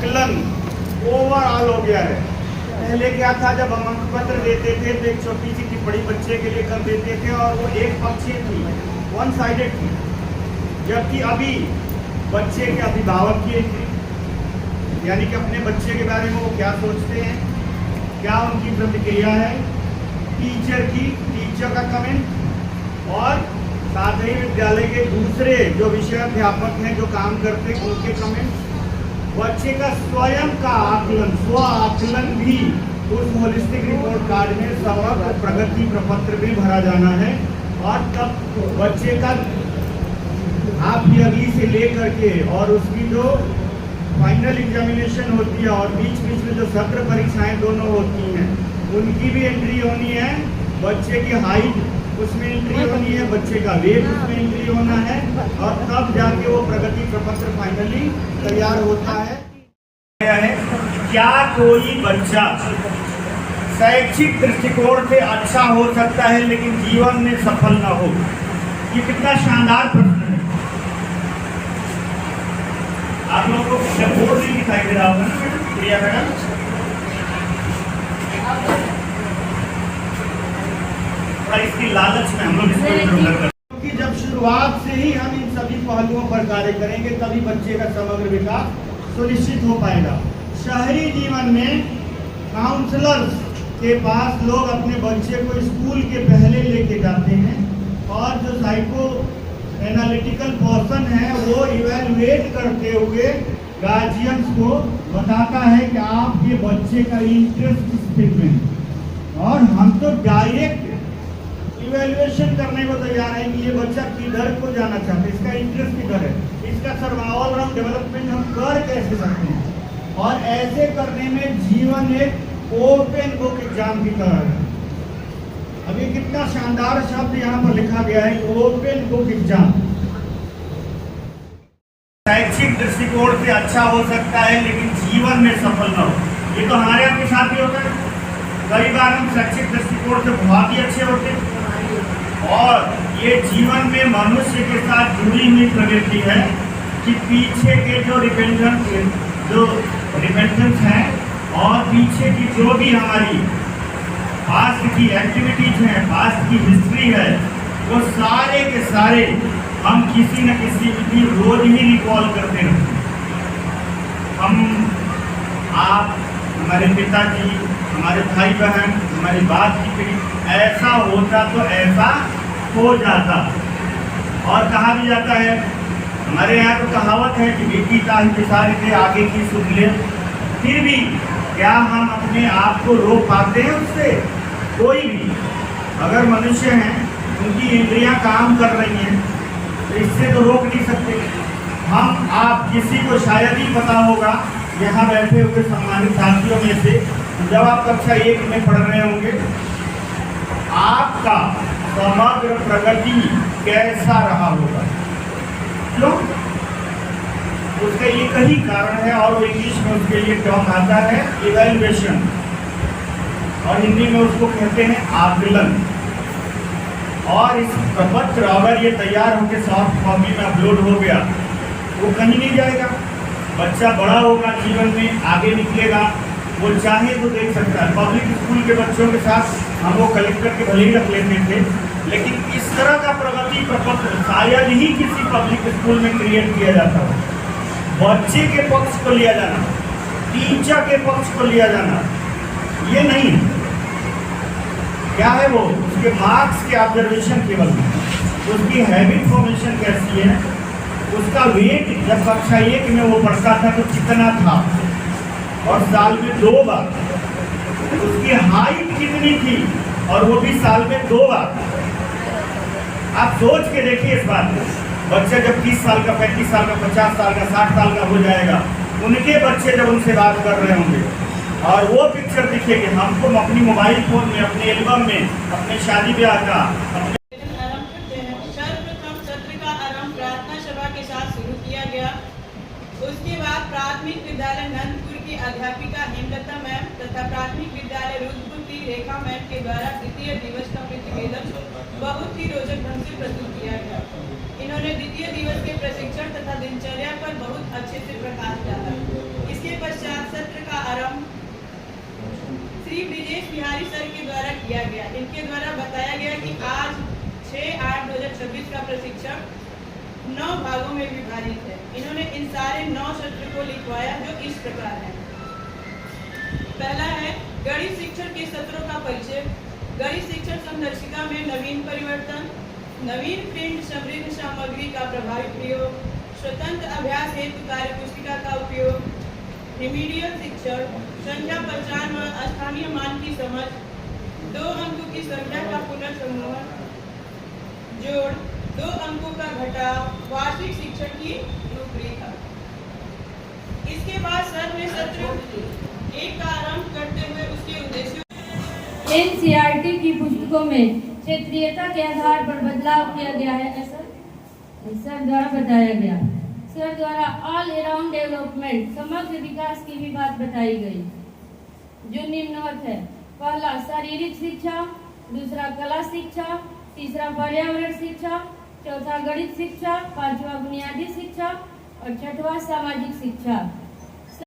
आकलन ओवरऑल हो गया है। पहले क्या था, जब हम अंक पत्र देते थे तो एक छोटी सी टिप्पणी बच्चे के लिए कर देते थे और वो एक पक्षीय थी, वन साइडेड थी। जबकि अभी बच्चे के अभिभावक ये थे, यानी कि अपने बच्चे के बारे में वो क्या सोचते हैं, क्या उनकी प्रतिक्रिया है, टीचर का कमेंट और साथ ही विद्यालय के दूसरे जो विषय अध्यापक हैं जो काम करते हैं उनके कमेंट, बच्चे का स्वयं का आकलन, स्व आकलन भी उस होलिस्टिक रिपोर्ट कार्ड में समग्र प्रगति प्रपत्र में भरा जाना है। और तब बच्चे का हाफ ईयरली से लेकर के और उसकी जो फाइनल एग्जामिनेशन होती है और बीच बीच में जो सत्र परीक्षाएं दोनों होती हैं उनकी भी एंट्री होनी है। बच्चे की हाइट उसमें एंट्री होनी है, बच्चे का वेट उसमें एंट्री होना है और तब जाके वो प्रगति प्रपत्र फाइनली तैयार होता है। क्या कोई बच्चा शैक्षिक दृष्टिकोण से अच्छा हो सकता है लेकिन जीवन में सफल न हो? ये कितना शानदार प्रश्न है। आप लोगों को बोर्ड नहीं दिखाई दे रहा होगा ना प्रिया मैडम? इसकी लालच में हम लोग क्योंकि जब शुरुआत से ही हम इन सभी पहलुओं पर कार्य करेंगे तभी बच्चे का समग्र विकास सुनिश्चित हो पाएगा। शहरी जीवन में काउंसलर्स के पास लोग अपने बच्चे को स्कूल के पहले लेके जाते हैं और जो साइको एनालिटिकल पर्सन है वो इवैल्यूएट करते हुए गार्जियंस को बताता है कि आपके बच्चे का इंटरेस्ट किस फील्ड में, और हम तो डायरेक्ट इवैल्यूएशन करने को तैयार है कि ये बच्चा किधर को जाना चाहता है, इसका इंटरेस्ट किधर है, इसका सर्वाइवल और डेवलपमेंट हम कर कैसे सकते हैं। और ऐसे करने में जीवन एक ओपन बुक एग्जाम की तरह है। अब ये कितना शानदार शब्द यहाँ पर लिखा गया है, ओपन बुक एग्जाम। शैक्षिक दृष्टिकोण से अच्छा हो सकता है लेकिन जीवन में सफल न हो। ये तो हमारे आपके साथ भी होता है। कई बार हम शैक्षिक दृष्टिकोण से बहुत ही अच्छे होते हैं और ये जीवन में मनुष्य के साथ जुड़ी हुई प्रवृत्ति है कि पीछे के जो रिपेंटेंस है और पीछे की जो भी हमारी पास्ट की एक्टिविटीज हैं, पास्ट की हिस्ट्री है, वो सारे के सारे हम किसी न किसी भी रोज ही रिकॉल करते रहते हैं। हम, आप, हमारे पिताजी, हमारे भाई बहन, हमारी बात की पीढ़ी, ऐसा होता तो ऐसा हो जाता। और कहा भी जाता है, हमारे यहाँ तो कहावत है कि बेटी ताही पिसारे थे आगे की सुन ले। फिर भी क्या हम अपने आप को रोक पाते हैं उससे? कोई भी अगर मनुष्य हैं, उनकी इंद्रियां काम कर रही हैं तो इससे तो रोक नहीं सकते। हम, आप, किसी को शायद ही पता होगा यहाँ बैठे हुए सम्मानित साथियों में से, जब आप कक्षा 1 में पढ़ रहे होंगे, आपका समग्र प्रगति कैसा रहा होगा? क्यों? उसका एक ही कारण है और इंग्लिश में उसके लिए टर्म आता है इवैल्यूएशन और हिंदी में उसको कहते हैं आकलन। और इस प्रपत्र अगर ये तैयार होकर सॉफ्ट कॉपी में अपलोड हो गया वो कहीं नहीं जाएगा। बच्चा बड़ा होगा, जीवन में आगे निकलेगा, वो चाहे तो देख सकता है। पब्लिक स्कूल के बच्चों के साथ हम वो कलेक्ट करके भले ही रख लेते थे, लेकिन इस तरह का प्रगति प्रपत्र शायद ही किसी पब्लिक स्कूल में क्रिएट किया जाता हो। बच्चे के पक्ष को लिया जाना, टीचर के पक्ष को लिया जाना, ये नहीं। क्या है वो? उसके मार्क्स के ऑब्जर्वेशन केवल, उसकी हैबिट फॉर्मेशन कैसी है, उसका वेट जब कक्षा 1 में वो पढ़ता था तो कितना था और साल में 2 बार, उसकी हाइट कितनी थी और वो भी साल में 2 बार। आप सोच के देखिए इस बात को। बच्चा जब 30 साल का, 35 साल का, 50 साल का, 60 साल का हो जाएगा, उनके बच्चे जब उनसे बात कर रहे होंगे और वो पिक्चर दिखेगी हमको अपनी मोबाइल फोन में, अपने एल्बम में, अपने शादी ब्याह का, सर्वप्रथम सत्र का आरंभ प्रार्थना सभा के साथ शुरू किया गया। उसके बाद प्राथमिक विद्यालय नंदपुर की अध्यापिका हेमलता मैम तथा प्राथमिक विद्यालय रुद्रपुर की रेखा मैम के द्वारा द्वितीय दिवस का प्रतिवेदन बहुत ही रोचक ढंग से प्रस्तुत किया गया। इन्होंने द्वितीय दिवस के प्रशिक्षण तथा दिनचर्या पर बहुत अच्छे से प्रकाश डाला। इसके पश्चात बिहारी सर के द्वारा किया गया। इनके द्वारा बताया गया कि आज 6/8/2026 का प्रशिक्षण 9 भागों में विभाजित है। इन्होंने इन सारे 9 सत्र को लिखवाया जो इस प्रकार है। पहला है गणित शिक्षण के सत्रों का परिचय। गणित शिक्षण संदर्शिका में नवीन परिवर्तन, नवीन प्रिंट समृद्ध सामग्री का प्रभावी प्रयोग, स्वतंत्र अभ्यास हेतु कार्य पुस्तिका का उपयोग, रिमीडियल शिक्षण, संख्या पहचान व स्थानीय मान की समझ, 2 अंकों की संख्या का पुनर्समूहन, जोड़, 2 अंकों का घटाव, वार्षिक शिक्षण की रूपरेखा। इसके बाद सर ने सत्र 1 का आरंभ करते हुए उसके उद्देश्यों एनसीईआरटी की पुस्तकों में क्षेत्रीयता के आधार पर बदलाव किया गया है, ऐसा सर द्वारा बताया गया। सर द्वारा ऑल अराउंड डेवलपमेंट समग्र विकास की भी बात बताई गई जो निम्नवत है। पहला शारीरिक शिक्षा, दूसरा कला शिक्षा, तीसरा पर्यावरण शिक्षा, चौथा गणित शिक्षा, पांचवा बुनियादी शिक्षा और छठवां सामाजिक शिक्षा।